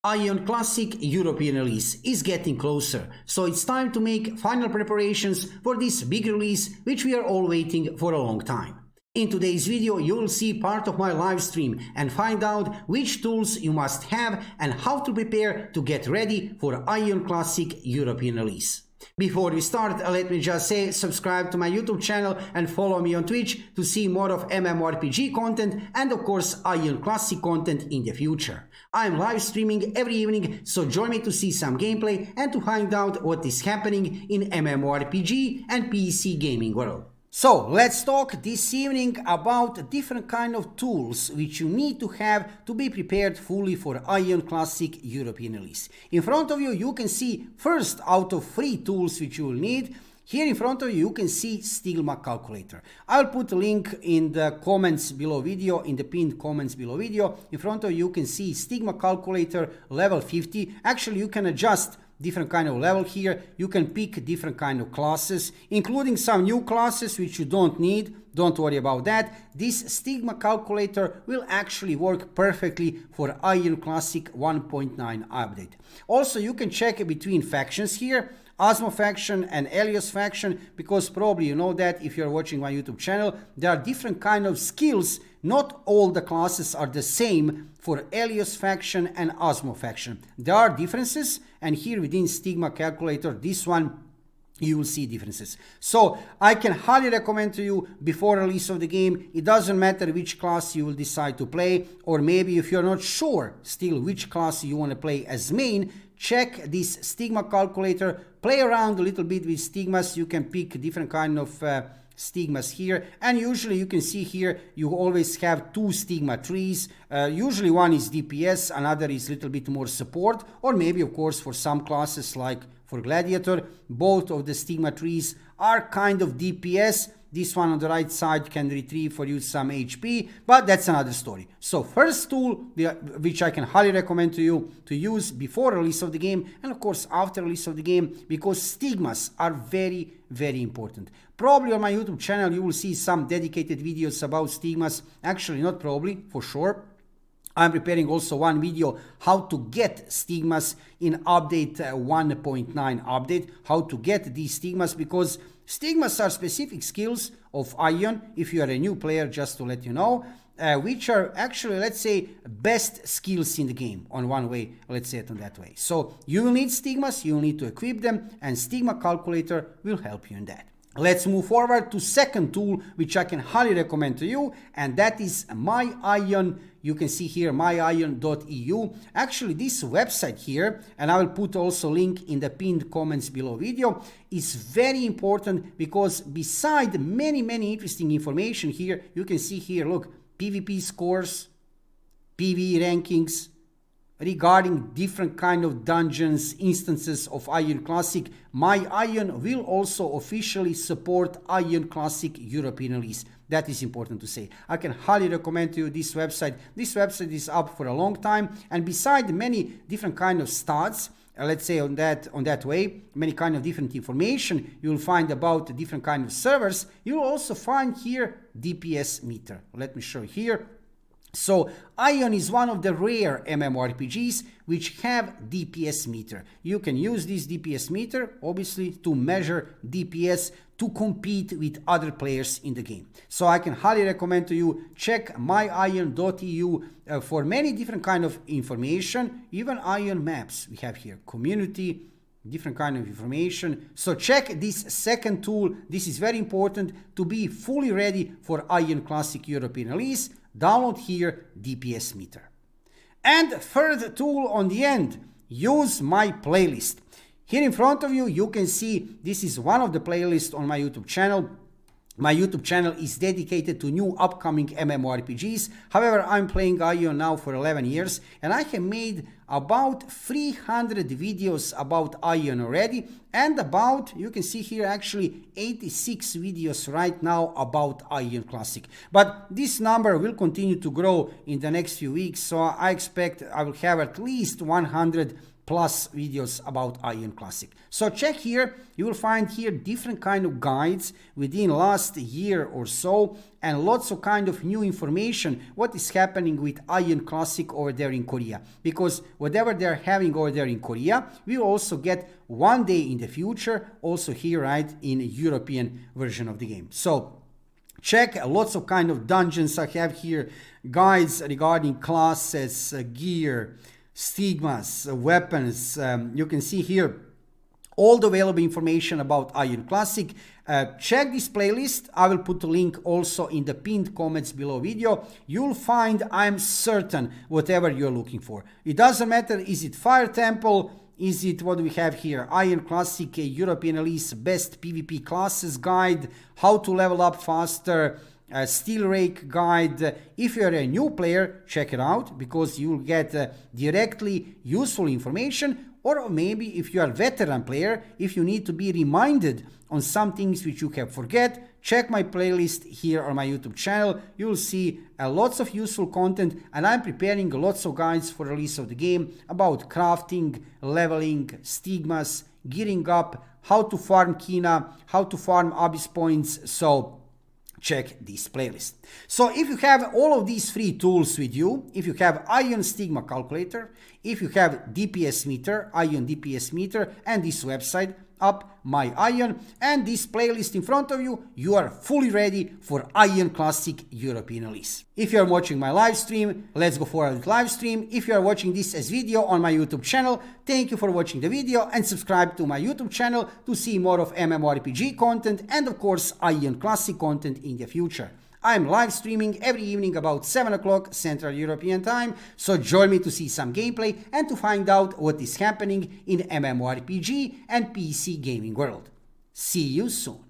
Aion Classic European release is getting closer, so it's time to make final preparations for this big release which we are all waiting for a long time. In today's video you will see part of my live stream and find out which tools you must have and how to prepare to get ready for Aion Classic European release. Before we start, let me just say subscribe to my YouTube channel and follow me on Twitch to see more of mmorpg content and of course Aion Classic content in the future. I'm live streaming every evening, so join me to see some gameplay and to find out what is happening in mmorpg and PC gaming world. So let's talk this evening about different kind of tools which you need to have to be prepared fully for Aion Classic European release. In front of you, you can see first out of 3 tools which you will need. Here in front of you can see Stigma Calculator. I'll put a link in the comments below video, in the pinned comments below video. In front of you can see Stigma Calculator level 50. Actually, you can adjust different kind of level here. You can pick different kind of classes, including some new classes which you don't need. Don't worry about that. This Stigma Calculator will actually work perfectly for Aion Classic 1.9 update. Also, you can check between factions here, Osmo faction and Helios faction, because probably you know that if you're watching my YouTube channel, there are different kind of skills. Not all the classes are the same for Helios faction and Osmo faction. There are differences, and here within Stigma Calculator, this one, you will see differences. So I can highly recommend to you before release of the game. It doesn't matter which class you will decide to play, or maybe if you're not sure still which class you want to play as main, check this Stigma Calculator, play around a little bit with stigmas. You can pick different kind of stigmas here, and usually you can see here you always have 2 stigma trees. Usually one is DPS, another is a little bit more support, or maybe of course for some classes like for Gladiator, both of the stigma trees are kind of DPS. This one on the right side can retrieve for you some HP, but that's another story. So first tool which I can highly recommend to you to use before release of the game, and of course after release of the game, because stigmas are very, very important. Probably on my YouTube channel you will see some dedicated videos about stigmas. Actually, not probably, for sure. I'm preparing also one video how to get stigmas in update 1.9 update, how to get these stigmas, because stigmas are specific skills of Aion, if you are a new player, just to let you know, which are actually, let's say, best skills in the game, on one way, let's say it on that way. So you will need stigmas, you will need to equip them, and Stigma Calculator will help you in that. Let's move forward to second tool which I can highly recommend to you, and that is Aion. You can see here Aion.eu. Actually, this website here, and I will put also link in the pinned comments below video, is very important because beside many interesting information here, you can see here, look, PvP scores, PvE rankings, regarding different kind of dungeons, instances of Aion Classic. My Aion will also officially support Aion Classic European release. That is important to say. I can highly recommend to you this website. This website is up for a long time, and beside many different kind of stats, let's say on that way, many kind of different information you will find about different kind of servers, you will also find here DPS meter. Let me show you here. So Aion is one of the rare MMORPGs which have DPS meter. You can use this DPS meter obviously to measure DPS to compete with other players in the game. So I can highly recommend to you check myaion.eu for many different kind of information, even Aion maps we have here, community, different kind of information. So check this second tool. This is very important to be fully ready for Aion Classic European release. Download here DPS meter. And third tool on the end, use my playlist. Here in front of you, you can see this is one of the playlists on my YouTube channel. My YouTube channel is dedicated to new upcoming MMORPGs. However, I'm playing Aion now for 11 years, and I have made about 300 videos about Aion already, and about, you can see here actually 86 videos right now about Aion Classic. But this number will continue to grow in the next few weeks, so I expect I will have at least 100 plus videos about Aion Classic. So check here, you will find here different kind of guides within last year or so, and lots of kind of new information what is happening with Aion Classic over there in Korea, because whatever they're having over there in Korea, we will also get one day in the future also here, right, in a European version of the game. So check lots of kind of dungeons. I have here guides regarding classes, gear, stigmas, weapons. You can see here all the available information about Aion Classic. Check this playlist. I will put a link also in the pinned comments below video. You'll find, I'm certain, whatever you're looking for. It doesn't matter, is it Fire Temple, is it what we have here, Aion Classic European Elite Best PvP Classes Guide, how to level up faster, Steel Rake Guide. If you're a new player, check it out, because you'll get directly useful information. Or maybe if you are a veteran player, if you need to be reminded on some things which you have forget, check my playlist here on my YouTube channel. You will see lots of useful content, and I'm preparing lots of guides for release of the game about crafting, leveling, stigmas, gearing up, how to farm Kina, how to farm Abyss points. So check this playlist. So if you have all of these free tools with you, if you have Aion Stigma Calculator, if you have DPS meter, Aion DPS meter, and this website up, my Aion, and this playlist in front of you, you are fully ready for Aion Classic European Elite. If you are watching my live stream, let's go forward with live stream. If you are watching this as video on my YouTube channel, thank you for watching the video, and subscribe to my YouTube channel to see more of mmorpg content and of course Aion Classic content in the future. I'm live streaming every evening about 7 o'clock Central European Time, so join me to see some gameplay and to find out what is happening in mmorpg and PC gaming world. See you soon.